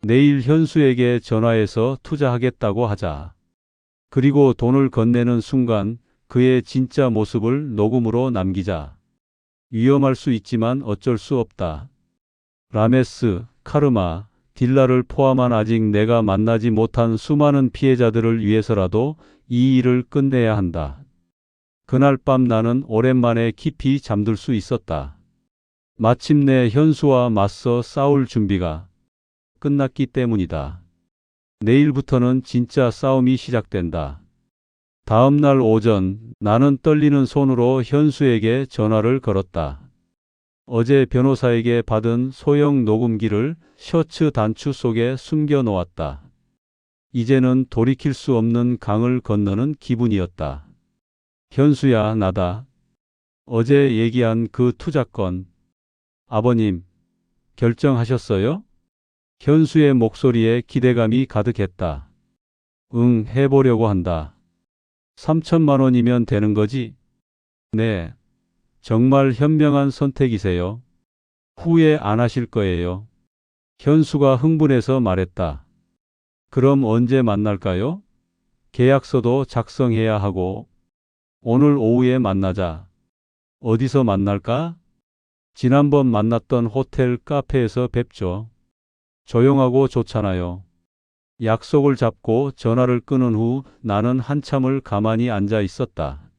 내일 현수에게 전화해서 투자하겠다고 하자. 그리고 돈을 건네는 순간 그의 진짜 모습을 녹음으로 남기자. 위험할 수 있지만 어쩔 수 없다. 라메스, 카르마, 딜라를 포함한 아직 내가 만나지 못한 수많은 피해자들을 위해서라도 이 일을 끝내야 한다. 그날 밤 나는 오랜만에 깊이 잠들 수 있었다. 마침내 현수와 맞서 싸울 준비가 끝났기 때문이다. 내일부터는 진짜 싸움이 시작된다. 다음 날 오전 나는 떨리는 손으로 현수에게 전화를 걸었다. 어제 변호사에게 받은 소형 녹음기를 셔츠 단추 속에 숨겨 놓았다. 이제는 돌이킬 수 없는 강을 건너는 기분이었다. 현수야, 나다. 어제 얘기한 그 투자건. 아버님, 결정하셨어요? 현수의 목소리에 기대감이 가득했다. 응, 해보려고 한다. 3천만 원이면 되는 거지? 네. 정말 현명한 선택이세요. 후회 안 하실 거예요. 현수가 흥분해서 말했다. 그럼 언제 만날까요? 계약서도 작성해야 하고. 오늘 오후에 만나자. 어디서 만날까? 지난번 만났던 호텔 카페에서 뵙죠. 조용하고 좋잖아요. 약속을 잡고 전화를 끊은 후 나는 한참을 가만히 앉아 있었다.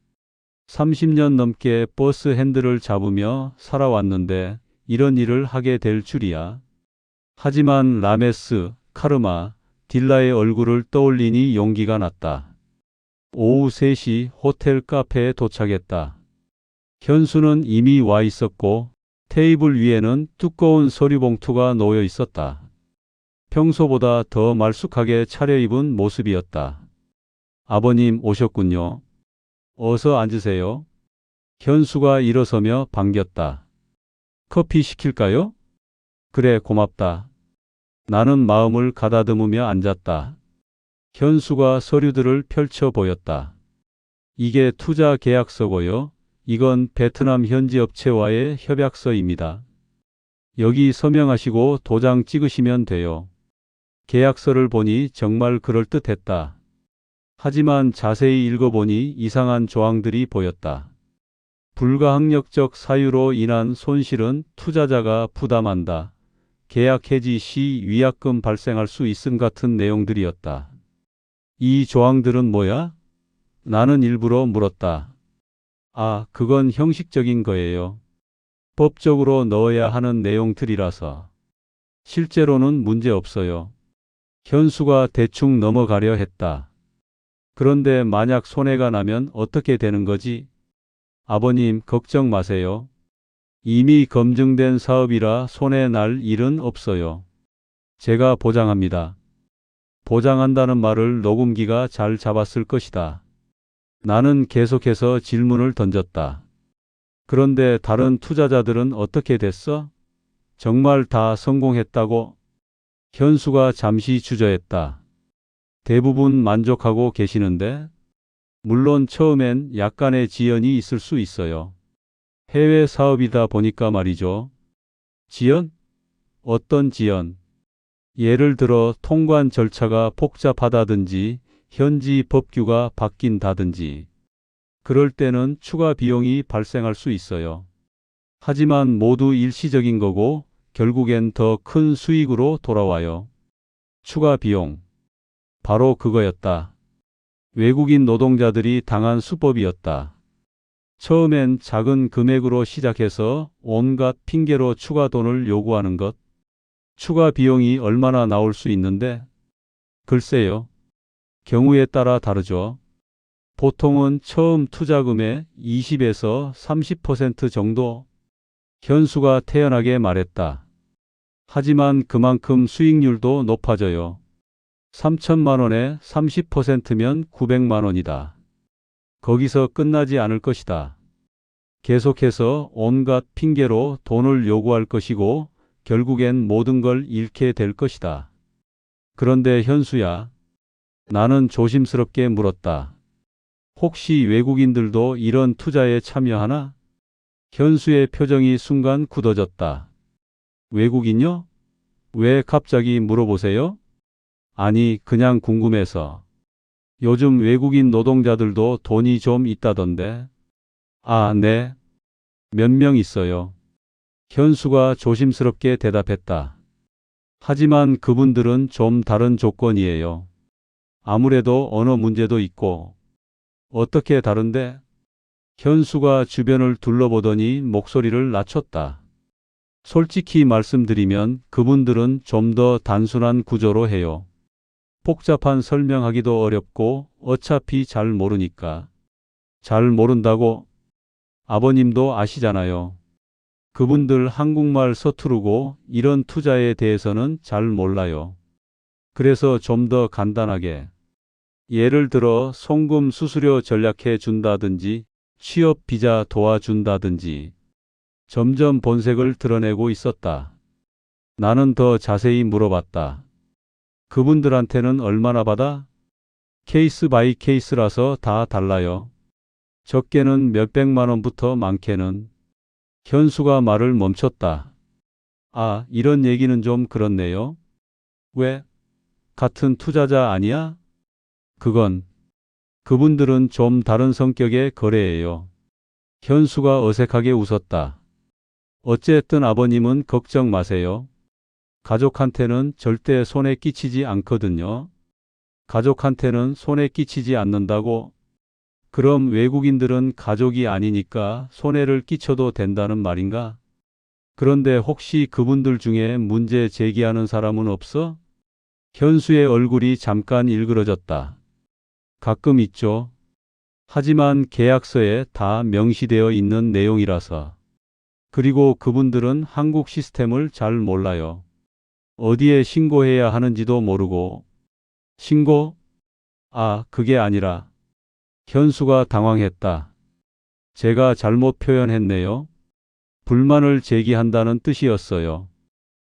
30년 넘게 버스 핸들을 잡으며 살아왔는데 이런 일을 하게 될 줄이야. 하지만 라메스, 카르마, 딜라의 얼굴을 떠올리니 용기가 났다. 오후 3시 호텔 카페에 도착했다. 현수는 이미 와 있었고 테이블 위에는 두꺼운 서류봉투가 놓여 있었다. 평소보다 더 말쑥하게 차려입은 모습이었다. 아버님 오셨군요. 어서 앉으세요. 현수가 일어서며 반겼다. 커피 시킬까요? 그래, 고맙다. 나는 마음을 가다듬으며 앉았다. 현수가 서류들을 펼쳐 보였다. 이게 투자 계약서고요. 이건 베트남 현지 업체와의 협약서입니다. 여기 서명하시고 도장 찍으시면 돼요. 계약서를 보니 정말 그럴듯했다. 하지만 자세히 읽어보니 이상한 조항들이 보였다. 불가항력적 사유로 인한 손실은 투자자가 부담한다. 계약 해지 시 위약금 발생할 수 있음 같은 내용들이었다. 이 조항들은 뭐야? 나는 일부러 물었다. 아, 그건 형식적인 거예요. 법적으로 넣어야 하는 내용들이라서. 실제로는 문제 없어요. 현수가 대충 넘어가려 했다. 그런데 만약 손해가 나면 어떻게 되는 거지? 아버님, 걱정 마세요. 이미 검증된 사업이라 손해 날 일은 없어요. 제가 보장합니다. 보장한다는 말을 녹음기가 잘 잡았을 것이다. 나는 계속해서 질문을 던졌다. 그런데 다른 투자자들은 어떻게 됐어? 정말 다 성공했다고? 현수가 잠시 주저했다. 대부분 만족하고 계시는데? 물론 처음엔 약간의 지연이 있을 수 있어요. 해외 사업이다 보니까 말이죠. 지연? 어떤 지연? 예를 들어 통관 절차가 복잡하다든지 현지 법규가 바뀐다든지. 그럴 때는 추가 비용이 발생할 수 있어요. 하지만 모두 일시적인 거고 결국엔 더 큰 수익으로 돌아와요. 추가 비용. 바로 그거였다. 외국인 노동자들이 당한 수법이었다. 처음엔 작은 금액으로 시작해서 온갖 핑계로 추가 돈을 요구하는 것. 추가 비용이 얼마나 나올 수 있는데? 글쎄요. 경우에 따라 다르죠. 보통은 처음 투자금의 20에서 30% 정도. 현수가 태연하게 말했다. 하지만 그만큼 수익률도 높아져요. 3천만 원에 30%면 900만 원이다. 거기서 끝나지 않을 것이다. 계속해서 온갖 핑계로 돈을 요구할 것이고 결국엔 모든 걸 잃게 될 것이다. 그런데 현수야, 나는 조심스럽게 물었다. 혹시 외국인들도 이런 투자에 참여하나? 현수의 표정이 순간 굳어졌다. 외국인요? 왜 갑자기 물어보세요? 아니, 그냥 궁금해서. 요즘 외국인 노동자들도 돈이 좀 있다던데. 아, 네. 몇 명 있어요. 현수가 조심스럽게 대답했다. 하지만 그분들은 좀 다른 조건이에요. 아무래도 언어 문제도 있고. 어떻게 다른데? 현수가 주변을 둘러보더니 목소리를 낮췄다. 솔직히 말씀드리면 그분들은 좀 더 단순한 구조로 해요. 복잡한 설명하기도 어렵고 어차피 잘 모르니까. 잘 모른다고? 아버님도 아시잖아요. 그분들 한국말 서투르고 이런 투자에 대해서는 잘 몰라요. 그래서 좀 더 간단하게. 예를 들어 송금 수수료 전략해 준다든지 취업 비자 도와준다든지. 점점 본색을 드러내고 있었다. 나는 더 자세히 물어봤다. 그분들한테는 얼마나 받아? 케이스 바이 케이스라서 다 달라요. 적게는 몇백만 원부터 많게는. 현수가 말을 멈췄다. 아, 이런 얘기는 좀 그렇네요. 왜? 같은 투자자 아니야? 그분들은 좀 다른 성격의 거래예요. 현수가 어색하게 웃었다. 어쨌든 아버님은 걱정 마세요. 가족한테는 절대 손해 끼치지 않거든요. 가족한테는 손해 끼치지 않는다고? 그럼 외국인들은 가족이 아니니까 손해를 끼쳐도 된다는 말인가? 그런데 혹시 그분들 중에 문제 제기하는 사람은 없어? 현수의 얼굴이 잠깐 일그러졌다. 가끔 있죠. 하지만 계약서에 다 명시되어 있는 내용이라서. 그리고 그분들은 한국 시스템을 잘 몰라요. 어디에 신고해야 하는지도 모르고. 신고? 아, 그게 아니라. 현수가 당황했다. 제가 잘못 표현했네요. 불만을 제기한다는 뜻이었어요.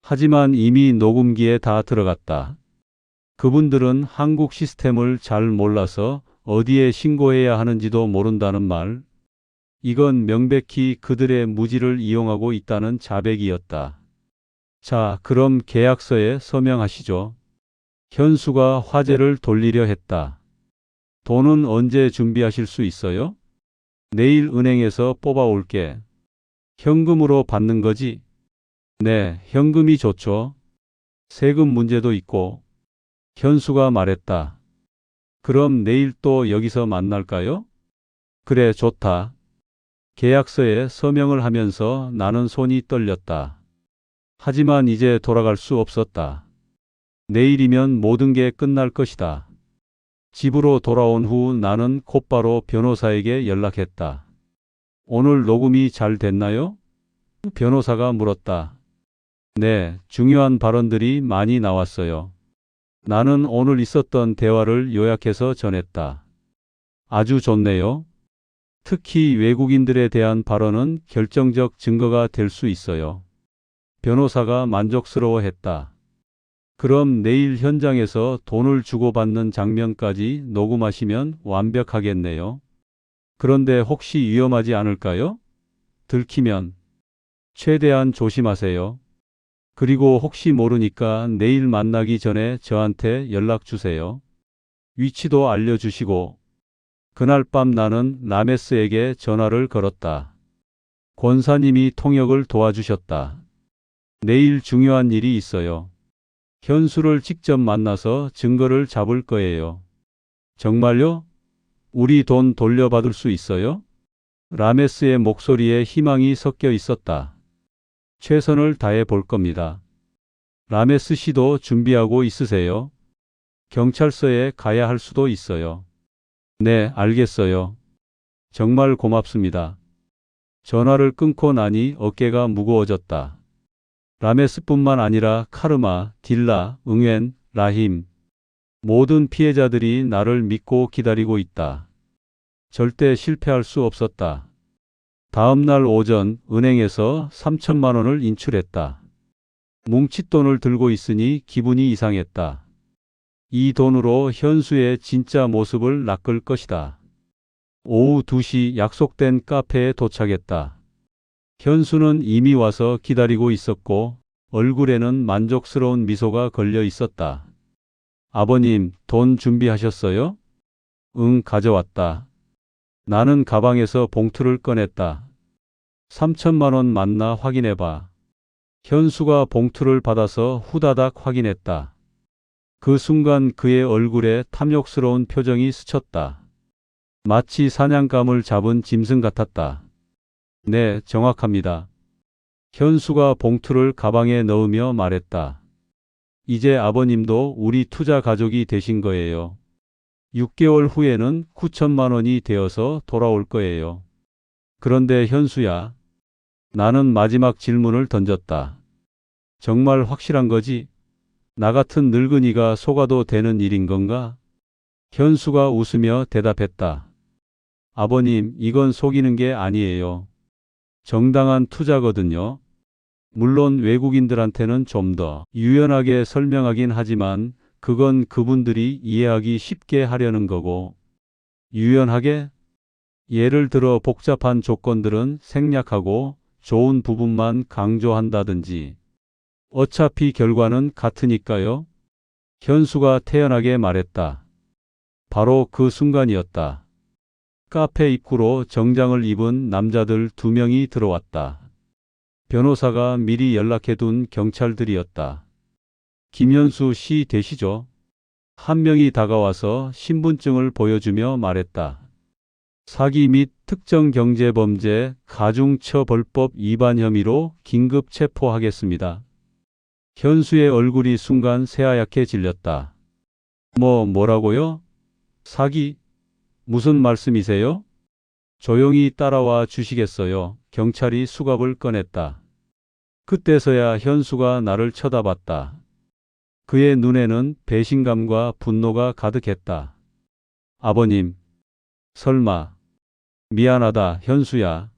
하지만 이미 녹음기에 다 들어갔다. 그분들은 한국 시스템을 잘 몰라서 어디에 신고해야 하는지도 모른다는 말. 이건 명백히 그들의 무지를 이용하고 있다는 자백이었다. 자, 그럼 계약서에 서명하시죠. 현수가 화제를 돌리려 했다. 돈은 언제 준비하실 수 있어요? 내일 은행에서 뽑아올게. 현금으로 받는 거지? 네, 현금이 좋죠. 세금 문제도 있고. 현수가 말했다. 그럼 내일 또 여기서 만날까요? 그래, 좋다. 계약서에 서명을 하면서 나는 손이 떨렸다. 하지만 이제 돌아갈 수 없었다. 내일이면 모든 게 끝날 것이다. 집으로 돌아온 후 나는 곧바로 변호사에게 연락했다. 오늘 녹음이 잘 됐나요? 변호사가 물었다. 네, 중요한 발언들이 많이 나왔어요. 나는 오늘 있었던 대화를 요약해서 전했다. 아주 좋네요. 특히 외국인들에 대한 발언은 결정적 증거가 될 수 있어요. 변호사가 만족스러워했다. 그럼 내일 현장에서 돈을 주고받는 장면까지 녹음하시면 완벽하겠네요. 그런데 혹시 위험하지 않을까요? 들키면 최대한 조심하세요. 그리고 혹시 모르니까 내일 만나기 전에 저한테 연락 주세요. 위치도 알려주시고. 그날 밤 나는 라메스에게 전화를 걸었다. 권사님이 통역을 도와주셨다. 내일 중요한 일이 있어요. 현수를 직접 만나서 증거를 잡을 거예요. 정말요? 우리 돈 돌려받을 수 있어요? 라메스의 목소리에 희망이 섞여 있었다. 최선을 다해 볼 겁니다. 라메스 씨도 준비하고 있으세요? 경찰서에 가야 할 수도 있어요. 네, 알겠어요. 정말 고맙습니다. 전화를 끊고 나니 어깨가 무거워졌다. 라메스뿐만 아니라 카르마, 딜라, 응웬, 라힘. 모든 피해자들이 나를 믿고 기다리고 있다. 절대 실패할 수 없었다. 다음 날 오전 은행에서 3천만 원을 인출했다. 뭉칫돈을 들고 있으니 기분이 이상했다. 이 돈으로 현수의 진짜 모습을 낚을 것이다. 오후 2시 약속된 카페에 도착했다. 현수는 이미 와서 기다리고 있었고 얼굴에는 만족스러운 미소가 걸려 있었다. 아버님, 돈 준비하셨어요? 응, 가져왔다. 나는 가방에서 봉투를 꺼냈다. 3천만 원 맞나 확인해봐. 현수가 봉투를 받아서 후다닥 확인했다. 그 순간 그의 얼굴에 탐욕스러운 표정이 스쳤다. 마치 사냥감을 잡은 짐승 같았다. 네, 정확합니다. 현수가 봉투를 가방에 넣으며 말했다. 이제 아버님도 우리 투자 가족이 되신 거예요. 6개월 후에는 9천만 원이 되어서 돌아올 거예요. 그런데 현수야, 나는 마지막 질문을 던졌다. 정말 확실한 거지? 나 같은 늙은이가 속아도 되는 일인 건가? 현수가 웃으며 대답했다. 아버님, 이건 속이는 게 아니에요. 정당한 투자거든요. 물론 외국인들한테는 좀 더 유연하게 설명하긴 하지만 그건 그분들이 이해하기 쉽게 하려는 거고. 유연하게? 예를 들어 복잡한 조건들은 생략하고 좋은 부분만 강조한다든지. 어차피 결과는 같으니까요. 현수가 태연하게 말했다. 바로 그 순간이었다. 카페 입구로 정장을 입은 남자들 2명이 들어왔다. 변호사가 미리 연락해둔 경찰들이었다. 김현수 씨 되시죠? 한 명이 다가와서 신분증을 보여주며 말했다. 사기 및 특정경제범죄 가중처벌법 위반 혐의로 긴급 체포하겠습니다. 현수의 얼굴이 순간 새하얗게 질렸다. 뭐라고요? 사기? 무슨 말씀이세요? 조용히 따라와 주시겠어요? 경찰이 수갑을 꺼냈다. 그때서야 현수가 나를 쳐다봤다. 그의 눈에는 배신감과 분노가 가득했다. 아버님, 설마. 미안하다, 현수야.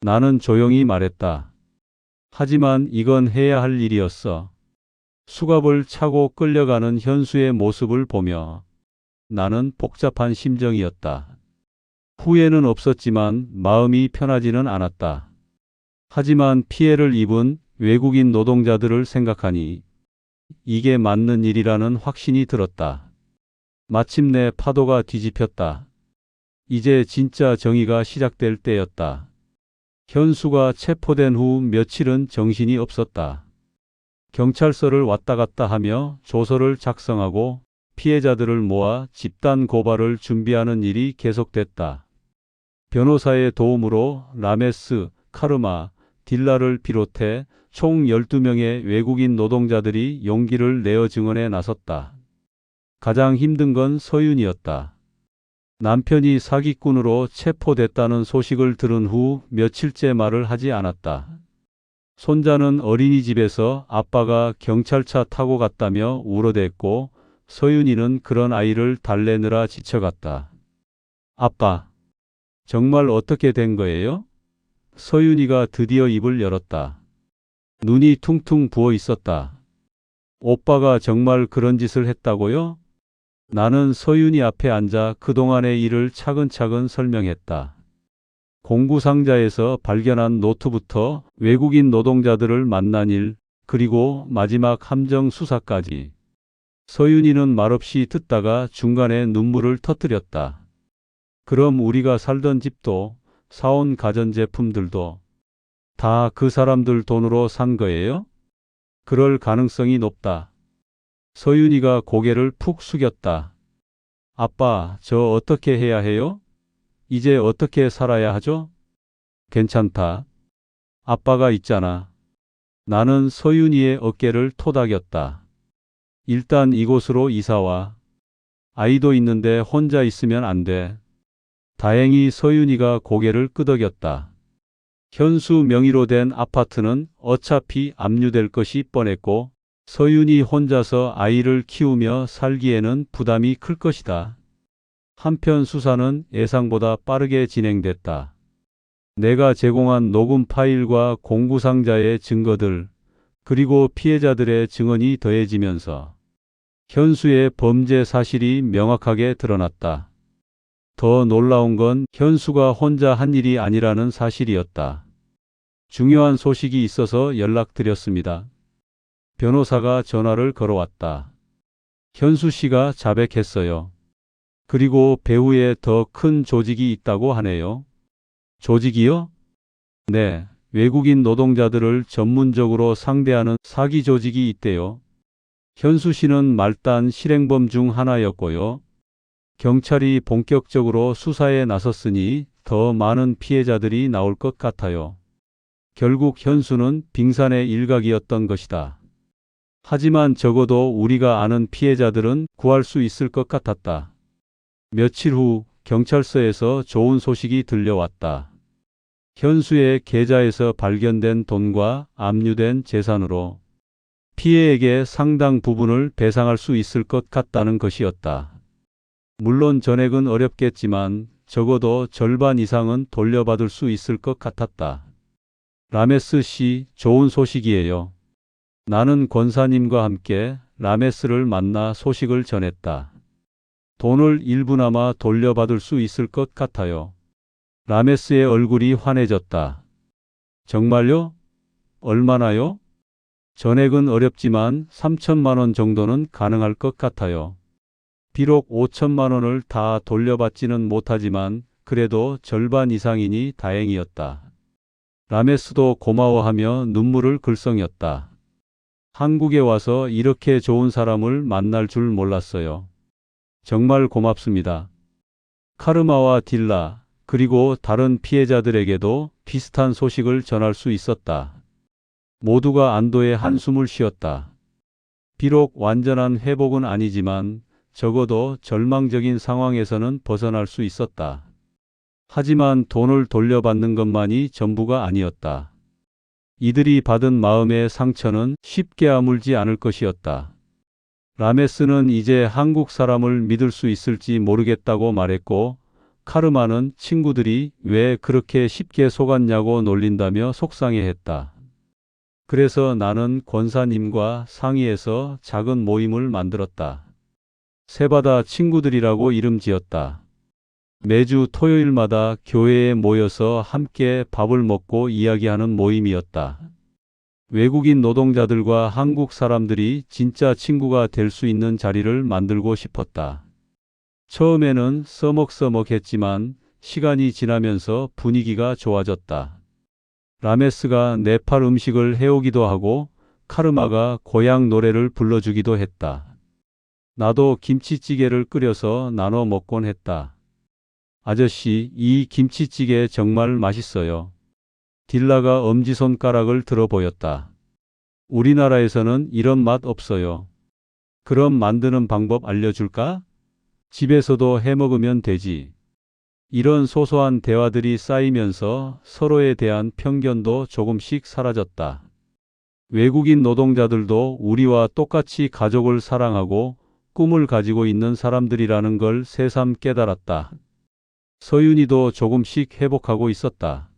나는 조용히 말했다. 하지만 이건 해야 할 일이었어. 수갑을 차고 끌려가는 현수의 모습을 보며 나는 복잡한 심정이었다. 후회는 없었지만 마음이 편하지는 않았다. 하지만 피해를 입은 외국인 노동자들을 생각하니 이게 맞는 일이라는 확신이 들었다. 마침내 파도가 뒤집혔다. 이제 진짜 정의가 시작될 때였다. 현수가 체포된 후 며칠은 정신이 없었다. 경찰서를 왔다 갔다 하며 조서를 작성하고 피해자들을 모아 집단 고발을 준비하는 일이 계속됐다. 변호사의 도움으로 라메스, 카르마, 딜라를 비롯해 총 12명의 외국인 노동자들이 용기를 내어 증언에 나섰다. 가장 힘든 건 서윤이었다. 남편이 사기꾼으로 체포됐다는 소식을 들은 후 며칠째 말을 하지 않았다. 손자는 어린이집에서 아빠가 경찰차 타고 갔다며 울어댔고 서윤이는 그런 아이를 달래느라 지쳐갔다. 아빠, 정말 어떻게 된 거예요? 서윤이가 드디어 입을 열었다. 눈이 퉁퉁 부어 있었다. 오빠가 정말 그런 짓을 했다고요? 나는 서윤이 앞에 앉아 그동안의 일을 차근차근 설명했다. 공구 상자에서 발견한 노트부터 외국인 노동자들을 만난 일, 그리고 마지막 함정 수사까지. 서윤이는 말없이 듣다가 중간에 눈물을 터뜨렸다. 그럼 우리가 살던 집도 사온 가전제품들도 다 그 사람들 돈으로 산 거예요? 그럴 가능성이 높다. 서윤이가 고개를 푹 숙였다. 아빠, 저 어떻게 해야 해요? 이제 어떻게 살아야 하죠? 괜찮다. 아빠가 있잖아. 나는 서윤이의 어깨를 토닥였다. 일단 이곳으로 이사와. 아이도 있는데 혼자 있으면 안 돼. 다행히 서윤이가 고개를 끄덕였다. 현수 명의로 된 아파트는 어차피 압류될 것이 뻔했고 서윤이 혼자서 아이를 키우며 살기에는 부담이 클 것이다. 한편 수사는 예상보다 빠르게 진행됐다. 내가 제공한 녹음 파일과 공구상자의 증거들, 그리고 피해자들의 증언이 더해지면서 현수의 범죄 사실이 명확하게 드러났다. 더 놀라운 건 현수가 혼자 한 일이 아니라는 사실이었다. 중요한 소식이 있어서 연락드렸습니다. 변호사가 전화를 걸어왔다. 현수 씨가 자백했어요. 그리고 배후에 더 큰 조직이 있다고 하네요. 조직이요? 네, 외국인 노동자들을 전문적으로 상대하는 사기 조직이 있대요. 현수 씨는 말단 실행범 중 하나였고요. 경찰이 본격적으로 수사에 나섰으니 더 많은 피해자들이 나올 것 같아요. 결국 현수는 빙산의 일각이었던 것이다. 하지만 적어도 우리가 아는 피해자들은 구할 수 있을 것 같았다. 며칠 후 경찰서에서 좋은 소식이 들려왔다. 현수의 계좌에서 발견된 돈과 압류된 재산으로 피해액의 상당 부분을 배상할 수 있을 것 같다는 것이었다. 물론 전액은 어렵겠지만 적어도 절반 이상은 돌려받을 수 있을 것 같았다. 라메스 씨, 좋은 소식이에요. 나는 권사님과 함께 라메스를 만나 소식을 전했다. 돈을 일부나마 돌려받을 수 있을 것 같아요. 라메스의 얼굴이 환해졌다. 정말요? 얼마나요? 전액은 어렵지만 3천만 원 정도는 가능할 것 같아요. 비록 5천만 원을 다 돌려받지는 못하지만 그래도 절반 이상이니 다행이었다. 라메스도 고마워하며 눈물을 글썽였다. 한국에 와서 이렇게 좋은 사람을 만날 줄 몰랐어요. 정말 고맙습니다. 카르마와 딜라, 그리고 다른 피해자들에게도 비슷한 소식을 전할 수 있었다. 모두가 안도의 한숨을 쉬었다. 비록 완전한 회복은 아니지만 적어도 절망적인 상황에서는 벗어날 수 있었다. 하지만 돈을 돌려받는 것만이 전부가 아니었다. 이들이 받은 마음의 상처는 쉽게 아물지 않을 것이었다. 라메스는 이제 한국 사람을 믿을 수 있을지 모르겠다고 말했고, 카르마는 친구들이 왜 그렇게 쉽게 속았냐고 놀린다며 속상해했다. 그래서 나는 권사님과 상의해서 작은 모임을 만들었다. 세바다 친구들이라고 이름 지었다. 매주 토요일마다 교회에 모여서 함께 밥을 먹고 이야기하는 모임이었다. 외국인 노동자들과 한국 사람들이 진짜 친구가 될 수 있는 자리를 만들고 싶었다. 처음에는 써먹써먹했지만 시간이 지나면서 분위기가 좋아졌다. 라메스가 네팔 음식을 해오기도 하고 카르마가 고향 노래를 불러주기도 했다. 나도 김치찌개를 끓여서 나눠 먹곤 했다. 아저씨, 이 김치찌개 정말 맛있어요. 딜라가 엄지손가락을 들어 보였다. 우리나라에서는 이런 맛 없어요. 그럼 만드는 방법 알려줄까? 집에서도 해 먹으면 되지. 이런 소소한 대화들이 쌓이면서 서로에 대한 편견도 조금씩 사라졌다. 외국인 노동자들도 우리와 똑같이 가족을 사랑하고 꿈을 가지고 있는 사람들이라는 걸 새삼 깨달았다. 서윤이도 조금씩 회복하고 있었다.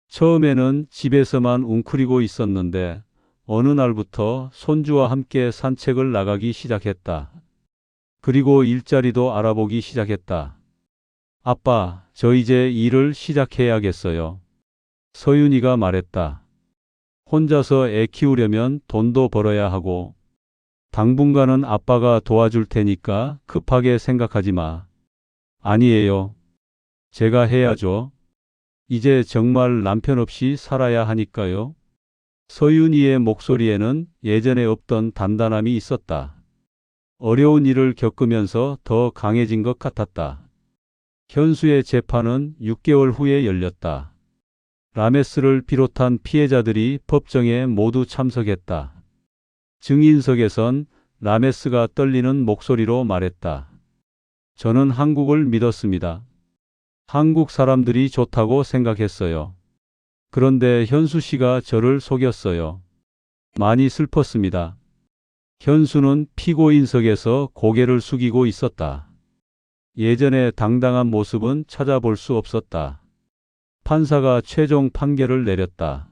처음에는 집에서만 웅크리고 있었는데 어느 날부터 손주와 함께 산책을 나가기 시작했다. 그리고 일자리도 알아보기 시작했다. 아빠, 저 이제 일을 시작해야겠어요. 서윤이가 말했다. 혼자서 애 키우려면 돈도 벌어야 하고 당분간은 아빠가 도와줄 테니까 급하게 생각하지 마. 아니에요. 제가 해야죠. 이제 정말 남편 없이 살아야 하니까요. 서윤이의 목소리에는 예전에 없던 단단함이 있었다. 어려운 일을 겪으면서 더 강해진 것 같았다. 현수의 재판은 6개월 후에 열렸다. 라메스를 비롯한 피해자들이 법정에 모두 참석했다. 증인석에선 라메스가 떨리는 목소리로 말했다. 저는 한국을 믿었습니다. 한국 사람들이 좋다고 생각했어요. 그런데 현수 씨가 저를 속였어요. 많이 슬펐습니다. 현수는 피고인석에서 고개를 숙이고 있었다. 예전의 당당한 모습은 찾아볼 수 없었다. 판사가 최종 판결을 내렸다.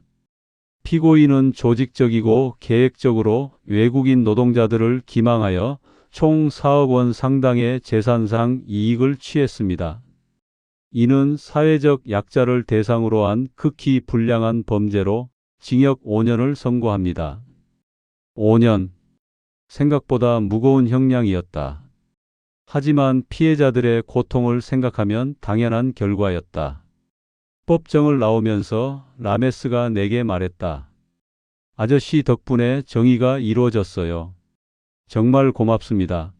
피고인은 조직적이고 계획적으로 외국인 노동자들을 기망하여 총 4억 원 상당의 재산상 이익을 취했습니다. 이는 사회적 약자를 대상으로 한 극히 불량한 범죄로 징역 5년을 선고합니다. 5년. 생각보다 무거운 형량이었다. 하지만 피해자들의 고통을 생각하면 당연한 결과였다. 법정을 나오면서 라메스가 내게 말했다. 아저씨 덕분에 정의가 이루어졌어요. 정말 고맙습니다.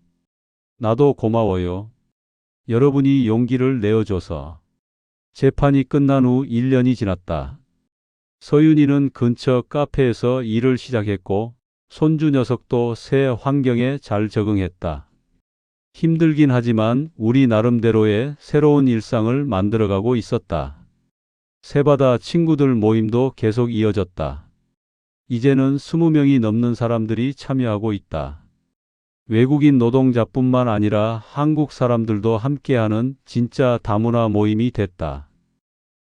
나도 고마워요. 여러분이 용기를 내어줘서. 재판이 끝난 후 1년이 지났다. 서윤이는 근처 카페에서 일을 시작했고 손주 녀석도 새 환경에 잘 적응했다. 힘들긴 하지만 우리 나름대로의 새로운 일상을 만들어가고 있었다. 세바다 친구들 모임도 계속 이어졌다. 이제는 20명이 넘는 사람들이 참여하고 있다. 외국인 노동자뿐만 아니라 한국 사람들도 함께하는 진짜 다문화 모임이 됐다.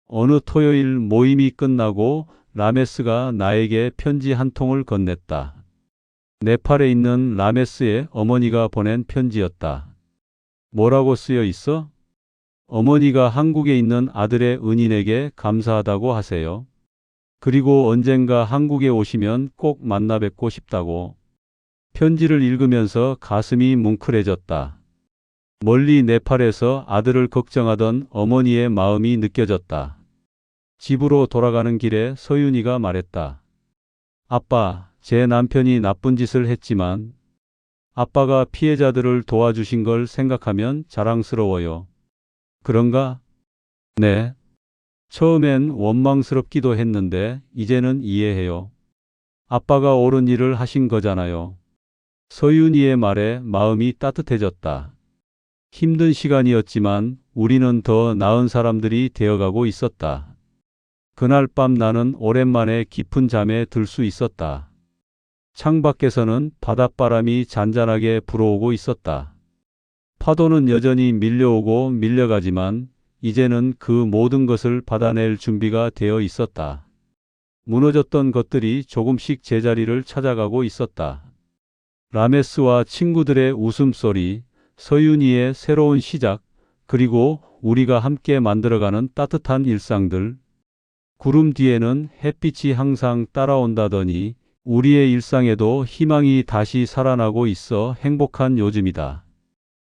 어느 토요일 모임이 끝나고 라메스가 나에게 편지 한 통을 건넸다. 네팔에 있는 라메스의 어머니가 보낸 편지였다. 뭐라고 쓰여 있어? 어머니가 한국에 있는 아들의 은인에게 감사하다고 하세요. 그리고 언젠가 한국에 오시면 꼭 만나 뵙고 싶다고. 편지를 읽으면서 가슴이 뭉클해졌다. 멀리 네팔에서 아들을 걱정하던 어머니의 마음이 느껴졌다. 집으로 돌아가는 길에 서윤이가 말했다. 아빠, 제 남편이 나쁜 짓을 했지만 아빠가 피해자들을 도와주신 걸 생각하면 자랑스러워요. 그런가? 네. 처음엔 원망스럽기도 했는데 이제는 이해해요. 아빠가 옳은 일을 하신 거잖아요. 서윤이의 말에 마음이 따뜻해졌다. 힘든 시간이었지만 우리는 더 나은 사람들이 되어가고 있었다. 그날 밤 나는 오랜만에 깊은 잠에 들 수 있었다. 창밖에서는 바닷바람이 잔잔하게 불어오고 있었다. 파도는 여전히 밀려오고 밀려가지만 이제는 그 모든 것을 받아낼 준비가 되어 있었다. 무너졌던 것들이 조금씩 제자리를 찾아가고 있었다. 라메스와 친구들의 웃음소리, 서윤이의 새로운 시작, 그리고 우리가 함께 만들어가는 따뜻한 일상들. 구름 뒤에는 햇빛이 항상 따라온다더니 우리의 일상에도 희망이 다시 살아나고 있어 행복한 요즘이다.